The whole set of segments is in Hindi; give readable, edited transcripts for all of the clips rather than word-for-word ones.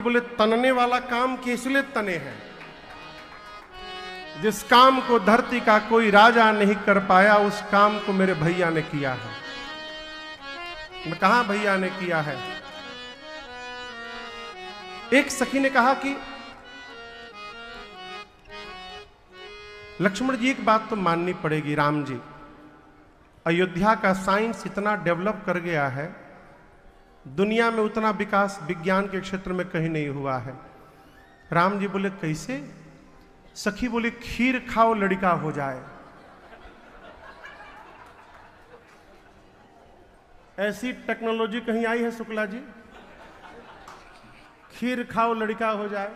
बोले तनने वाला काम किस लिए तने हैं? जिस काम को धरती का कोई राजा नहीं कर पाया उस काम को मेरे भैया ने किया है। मैं कहा भैया ने किया है? एक सखी ने कहा कि लक्ष्मण जी एक बात तो माननी पड़ेगी, राम जी अयोध्या का साइंस इतना डेवलप कर गया है, दुनिया में उतना विकास विज्ञान के क्षेत्र में कहीं नहीं हुआ है। राम जी बोले कैसे? सखी बोली खीर खाओ लड़का हो जाए। ऐसी टेक्नोलॉजी कहीं आई है शुक्ला जी? खीर खाओ लड़का हो जाए।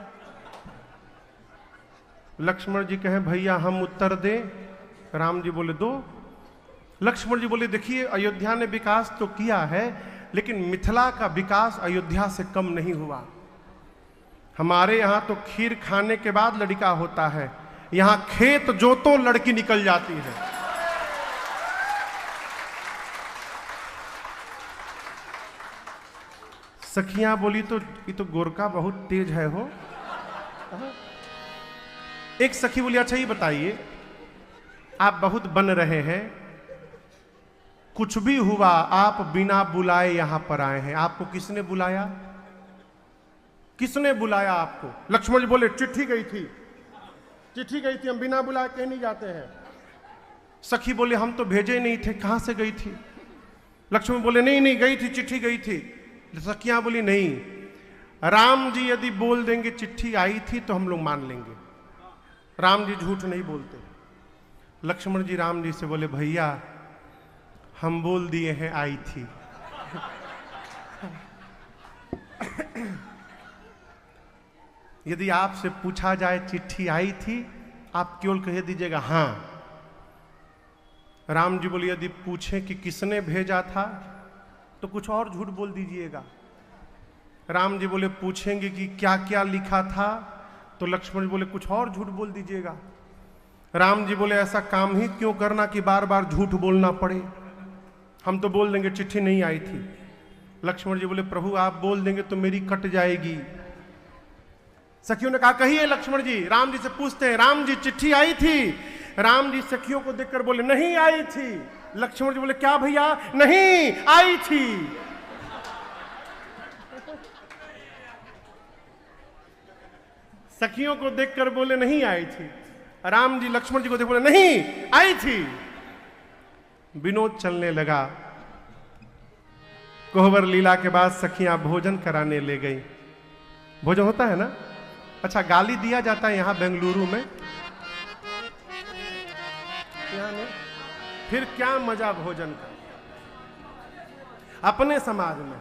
लक्ष्मण जी कहे भैया हम उत्तर दें? राम जी बोले दो। लक्ष्मण जी बोले देखिए अयोध्या ने विकास तो किया है लेकिन मिथिला का विकास अयोध्या से कम नहीं हुआ। हमारे यहां तो खीर खाने के बाद लड़का होता है, यहां खेत जोतो लड़की निकल जाती है। सखियां बोली तो ये तो गोरका बहुत तेज है हो। एक सखी बोली अच्छा ये बताइए आप बहुत बन रहे हैं, कुछ भी हुआ आप बिना बुलाए यहां पर आए हैं, आपको किसने बुलाया? किसने बुलाया आपको? लक्ष्मण जी बोले चिट्ठी गई थी, चिट्ठी गई थी, हम बिना बुलाए कहीं नहीं जाते हैं। सखी बोले हम तो भेजे नहीं थे, कहां से गई थी? लक्ष्मण बोले नहीं नहीं गई थी, चिट्ठी गई थी। सखियां बोली नहीं, राम जी यदि बोल देंगे चिट्ठी आई थी तो हम लोग मान लेंगे, राम जी झूठ नहीं बोलते। लक्ष्मण जी राम जी से बोले भैया हम बोल दिए हैं आई थी। यदि आपसे पूछा जाए चिट्ठी आई थी, आप केवल कह दीजिएगा हां। राम जी बोले यदि पूछें कि किसने भेजा था तो कुछ और झूठ बोल दीजिएगा। राम जी बोले पूछेंगे कि क्या क्या लिखा था तो लक्ष्मण जी बोले कुछ और झूठ बोल दीजिएगा। राम जी बोले ऐसा काम ही क्यों करना कि बार बार झूठ बोलना पड़े, हम तो बोल देंगे चिट्ठी नहीं आई थी। लक्ष्मण जी बोले प्रभु आप बोल देंगे तो मेरी कट जाएगी। सखियों ने कहा कहिए लक्ष्मण जी। राम जी से पूछते हैं राम जी चिट्ठी आई थी? राम जी सखियों को देखकर बोले नहीं आई थी। लक्ष्मण जी बोले क्या भैया? नहीं आई थी। सखियों को देखकर बोले नहीं आई थी। राम जी लक्ष्मण जी को देख बोले नहीं आई थी। विनोद चलने लगा। कोहबर लीला के बाद सखियां भोजन कराने ले गई। भोजन होता है ना? अच्छा गाली दिया जाता है यहां बेंगलुरु में, यहाँ नहीं? फिर क्या मजा भोजन का अपने समाज में।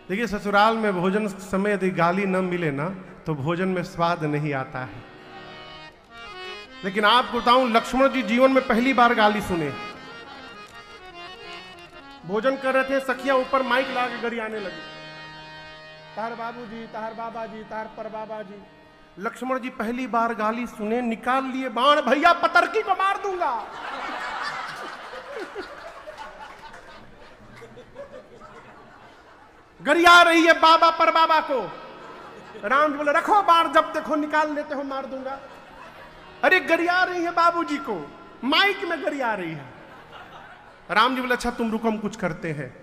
देखिए ससुराल में भोजन समय यदि गाली न मिले ना तो भोजन में स्वाद नहीं आता है। लेकिन आपको बताऊं लक्ष्मण जी जीवन में पहली बार गाली सुने। भोजन कर रहे थे, सखियां ऊपर माइक ला के गरियाने लगी, तार बाबू जी, तार बाबा जी, तार पर बाबा जी। लक्ष्मण जी पहली बार गाली सुने, निकाल लिए बाण, भैया पतरकी को मार दूंगा। गरिया रही है बाबा पर बाबा को। राम जी बोले रखो बाण, जब देखो निकाल लेते हो मार दूंगा। अरे गरिया रही है बाबूजी को, माइक में गरिया रही है। राम जी बोले अच्छा तुम रुको हम कुछ करते हैं।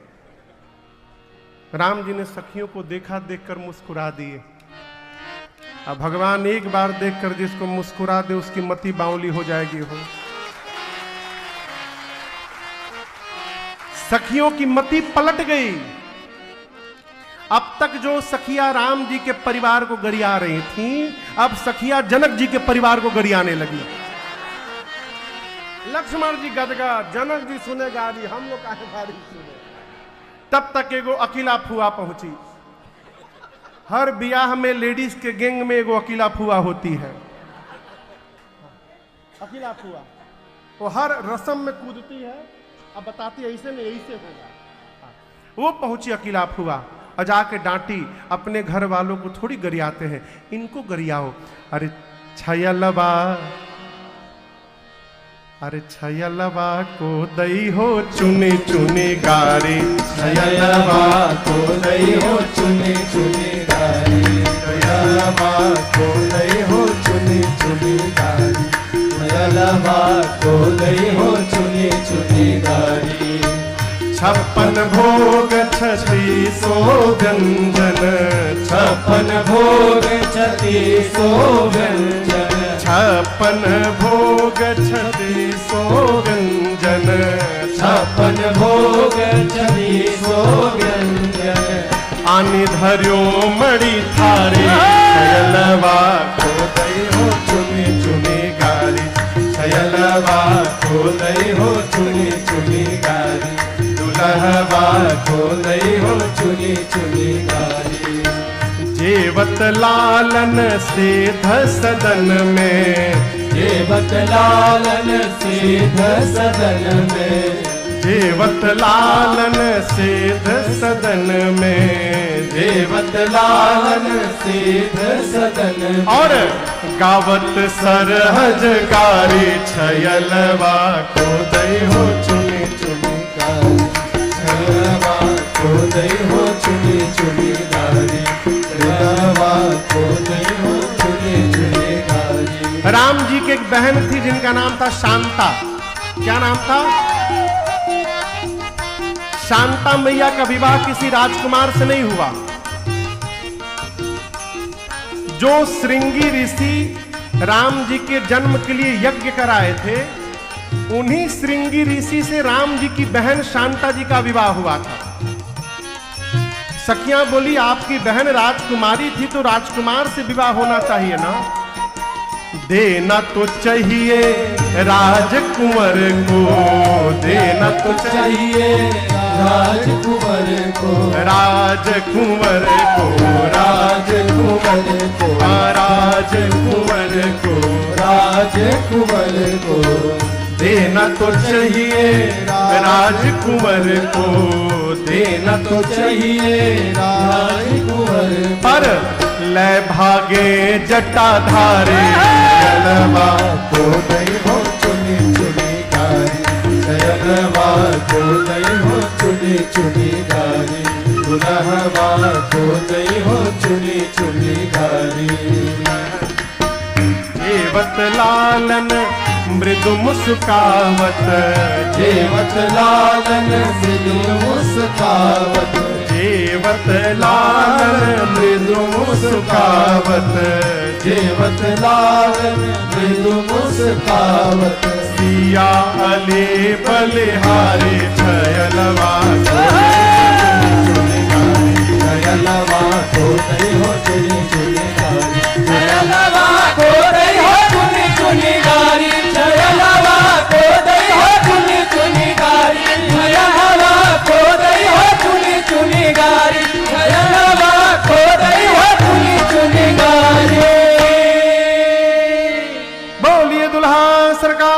राम जी ने सखियों को देखा, देखकर मुस्कुरा दिए। अब भगवान एक बार देखकर जिसको मुस्कुरा दे उसकी मति बावली हो जाएगी। हो सखियों की मति पलट गई। अब तक जो सखियां राम जी के परिवार को गरिया रही थीं, अब सखियां जनक जी के परिवार को गरियाने लगी। लक्ष्मण जी गदगद, जनक जी सुने गाली, हम लोग काहे गाली सुने। तब तक एगो अकेला फुआ पहुंची। हर ब्याह में लेडीज के गैंग में एगो अकेला फुआ होती है। अकेला फुआ वो हर रस्म में कूदती है, अब बताती है ऐसे नहीं ऐसे होगा। वो पहुंची अकेला फुआ और जाके डांटी। अपने घर वालों को थोड़ी गरियाते हैं, इनको गरियाओ। अरे छयलबा अरे छयलवा को दई हो चुनी चुनी गारी, छयलवा को दई हो चुनी चुनी गारी, छयलवा को दई हो चुनी चुनी गारी, छयलवा को दई हो चुनी चुनी गारी। 56 भोग 36 व्यंजन, 56 भोग 36 व्यंजन, 56 भोग 36 व्यंजन, 56 भोग 36 व्यंजन। आनी धर्यो मणि थारे, छयलवा को दई हो चुनी चुनी गारी, छयलवा को दई हो चुनी चुनी गारी, दुल्हवा को दई हो चुनी चुनी गारी। जेवत लालन सेध सदन में, जेवत लालन सेध सदन में, जेवत लालन सेध सदन में, जेवत लालन सेध सदन में। और गावत सरहज गारी, छयलवा को दई हो चुनी चुनी गारी, छयलवा को दई हो चुनी चुनी गारी, छयलवा को दई हो चुनी चुनी गारी। राम जी की एक बहन थी जिनका नाम था शांता। क्या नाम था? शांता मैया का विवाह किसी राजकुमार से नहीं हुआ। जो श्रृंगी ऋषि राम जी के जन्म के लिए यज्ञ कराए थे, उन्हीं श्रृंगी ऋषि से राम जी की बहन शांता जी का विवाह हुआ था। सखियां बोली, आपकी बहन राजकुमारी थी तो राजकुमार से विवाह होना चाहिए ना। देना तो चाहिए राजकुंवर को, देना तो चाहिए राजकुंवर को, राजकुंवर को, राजकुंवर को, राजकुंवर को, राजकुंवर को। देना तो चाहिए राजकुंवर को, देना तो चाहिए राजकुंवर। पर ले भागे जटाधारे, छयलवा को दई हो चुनी चुनी गारी, छयलवा को दई हो चुनी चुनी गारी, दुल्हवा को दई हो चुनी चुनी गारी। जेवत लालन मृदु मुस्कावत, जेवत लालन मृदु मुस्कावत, जेवत लालन मृदु मुस्कावत, जेवत लालन मृदु मुस्कावत। सिया अले बलिहारी, छयलवा छयलवा को दई हो चुनी चुनी गारी, छयलवा को दई हो चुनी चुनी गारी, छयलवा को दई हो चुनी चुनी गारी, छयलवा को दई हो चुनी चुनी गारी, छयलवा को दई हो चुनी चुनी गारी। बोलिए दुल्हा सरकार।